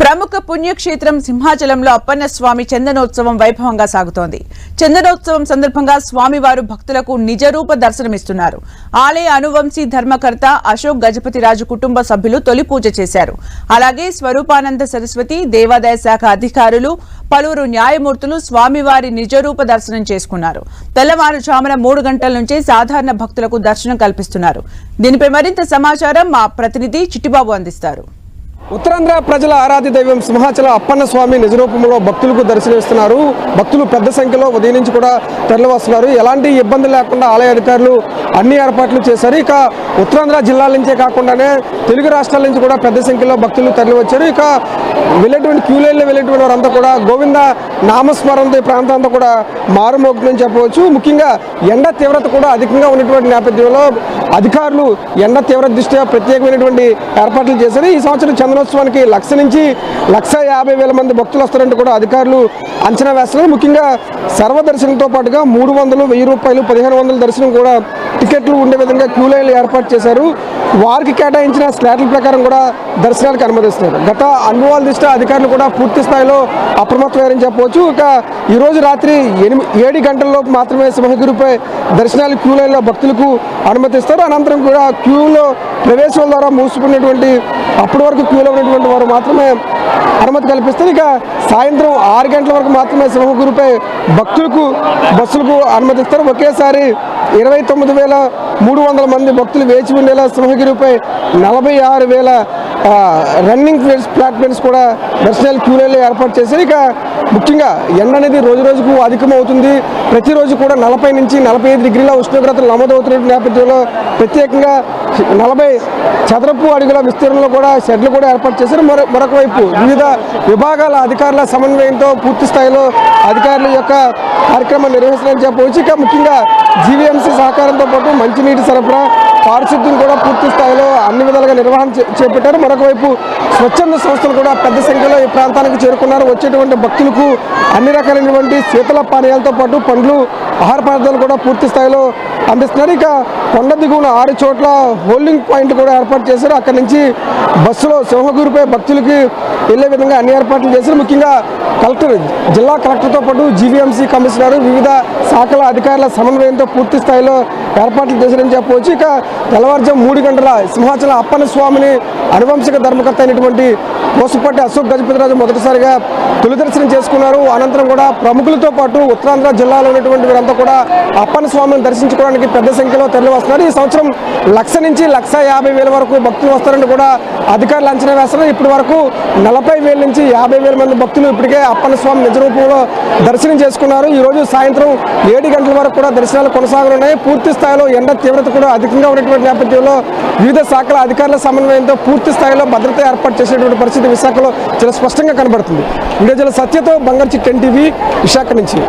ప్రముఖ పుణ్యక్షేత్రం సింహాచలంలో అప్పన్న స్వామి చందనోత్సవం వైభవంగా సాగుతోంది. చందనోత్సవం సందర్భంగా స్వామివారు భక్తులకు నిజరూప దర్శనమిస్తున్నారు. ఆలయ అనువంశీ ధర్మకర్త అశోక్ గజపతిరాజు కుటుంబ సభ్యులు తొలి పూజ చేశారు. అలాగే స్వరూపానంద సరస్వతి, దేవాదాయ శాఖ అధికారులు, పలువురు న్యాయమూర్తులు స్వామివారి నిజరూప దర్శనం చేసుకున్నారు. తెల్లవారుజామున 3 గంటల నుంచే సాధారణ భక్తులకు దర్శనం కల్పిస్తున్నారు. దీనిపై మరింత సమాచారం మా ప్రతినిధి చిట్టిబాబు అందిస్తారు. ఉత్తరాంధ్ర ప్రజల ఆరాధ్య దైవం సింహాచల అప్పన్న స్వామి నిజరూపంలో భక్తులకు దర్శనమిస్తున్నారు. భక్తులు పెద్ద సంఖ్యలో ఉదయం నుంచి కూడా తరలివస్తున్నారు. ఎలాంటి ఇబ్బందులు లేకుండా ఆలయ అధికారులు అన్ని ఏర్పాట్లు చేశారు. ఇక ఉత్తరాంధ్ర జిల్లాల నుంచే కాకుండానే తెలుగు రాష్ట్రాల నుంచి కూడా పెద్ద సంఖ్యలో భక్తులు తరలివచ్చారు. ఇక వెళ్ళేటువంటి క్యూ లైన్లో వెళ్ళేటువంటి వారంతా కూడా గోవింద నామస్మరణతో ఈ ప్రాంతం అంతా కూడా మారుమోగుతుందని చెప్పవచ్చు. ముఖ్యంగా ఎండ తీవ్రత కూడా అధికంగా ఉన్నటువంటి నేపథ్యంలో అధికారులు ఎండ తీవ్రత దృష్ట్యా ప్రత్యేకమైనటువంటి ఏర్పాట్లు చేశారు. ఈ సంవత్సరం చందనోత్సవానికి 1,00,000 నుంచి 1,50,000 మంది భక్తులు వస్తారంటూ కూడా అధికారులు అంచనా వేస్తున్నారు. ముఖ్యంగా సర్వదర్శనంతో పాటుగా 300, 1,000 రూపాయలు, 1,500 దర్శనం కూడా టికెట్లు ఉండే విధంగా క్యూ లైన్లు ఏర్పాటు చేశారు. వారికి కేటాయించిన స్లాట్ల ప్రకారం కూడా దర్శనాలకు అనుమతిస్తున్నారు. గత అనుభవాల దృష్ట్యా అధికారులు కూడా పూర్తి స్థాయిలో అప్రమత్తమయ్యారని చెప్పవచ్చు. ఇక ఈరోజు రాత్రి 7 గంటలలోపు మాత్రమే సింహగిరిపై దర్శనాలు క్యూ లైన్లో భక్తులకు అనుమతిస్తారు. అనంతరం కూడా క్యూలో ప్రవేశాల ద్వారా మూసుకున్నటువంటి అప్పటి వరకు క్యూలో ఉన్నటువంటి వారు మాత్రమే అనుమతి కల్పిస్తారు. ఇక సాయంత్రం 6 గంటల వరకు మాత్రమే సింహగిరిపై భక్తులకు బస్సులకు అనుమతిస్తారు. ఒకేసారి 29,300 మంది భక్తులు వేచి ఉండేలా సింహగిరిపై 46,000 రన్నింగ్ ప్లాట్ఫామ్స్ కూడా దర్శనాలు క్యూ లైన్లో ఏర్పాటు చేశారు. ఇక ముఖ్యంగా ఎండ అనేది రోజు రోజుకు అధికమవుతుంది. ప్రతిరోజు కూడా 40 నుంచి 45 డిగ్రీల ఉష్ణోగ్రతలు నమోదవుతున్న నేపథ్యంలో ప్రత్యేకంగా 40 చదరపు అడుగుల విస్తీర్ణంలో కూడా షెడ్లు కూడా ఏర్పాటు చేశారు. మరొక వైపు వివిధ విభాగాల అధికారుల సమన్వయంతో పూర్తి స్థాయిలో అధికారుల యొక్క కార్యక్రమం నిర్వహిస్తారని చెప్పవచ్చు. ఇక ముఖ్యంగా జీవీఎంసీ సహకారంతో పాటు మంచినీటి సరఫరా, పారిశుద్ధ్యం కూడా పూర్తి స్థాయిలో అన్ని విధాలుగా నిర్వహణ చేపట్టారు. మరొక వైపు స్వచ్ఛంద సంస్థలు కూడా పెద్ద సంఖ్యలో ఈ ప్రాంతానికి చేరుకున్నారు. వచ్చేటువంటి భక్తులకు అన్ని రకాలైనటువంటి శీతల పానీయాలతో పాటు పండ్లు, ఆహార పదార్థాలు కూడా పూర్తి స్థాయిలో అందిస్తున్నారు. ఇక కొండ దిగువన 6 చోట్ల హోల్డింగ్ పాయింట్లు కూడా ఏర్పాటు చేశారు. అక్కడి నుంచి బస్సులో సింహగిరిపై భక్తులకి వెళ్లే విధంగా అన్ని ఏర్పాట్లు చేశారు. ముఖ్యంగా జిల్లా కలెక్టర్తో పాటు జీవీఎంసీ కమిషనర్, వివిధ శాఖల అధికారుల సమన్వయంతో పూర్తి స్థాయిలో ఏర్పాట్లు చేశారని చెప్పవచ్చు. ఇక తెల్లవారుజాము 3 గంటల సింహాచల అప్పన్న స్వామిని అనువంశిక ధర్మకర్త అయినటువంటి పోసుపట్టి అశోక్ గజపతిరాజు మొదటిసారిగా తొలి దర్శనం చేసుకున్నారు. అనంతరం కూడా ప్రముఖులతో పాటు ఉత్తరాంధ్ర జిల్లాలో ఉన్నటువంటి వీరంతా కూడా అప్పన్న స్వామిని దర్శించుకోవడానికి పెద్ద సంఖ్యలో తరలి వస్తున్నారు. ఈ సంవత్సరం 1,00,000 నుంచి 1,50,000 వరకు భక్తులు వస్తారని కూడా అధికారులు అంచనా వేస్తున్నారు. ఇప్పటి వరకు 40,000 నుంచి 50,000 మంది భక్తులు ఇప్పటికే అప్పన్న స్వామి నిజరూపంలో దర్శనం చేసుకున్నారు. ఈ రోజు సాయంత్రం 7 గంటల వరకు కూడా దర్శనాలు కొనసాగనున్నాయి. పూర్తి స్థాయిలో ఎండ తీవ్రత కూడా అధికంగా ఉన్నటువంటి నేపథ్యంలో వివిధ శాఖల అధికారుల సమన్వయంతో పూర్తి స్థాయిలో భద్రత ఏర్పాటు చేసేటువంటి పరిస్థితి విశాఖలో చాలా స్పష్టంగా కనబడుతుంది. ఇండియా సత్యతో బంగారు చిట్టెన్ టీవీ విశాఖ నుంచి.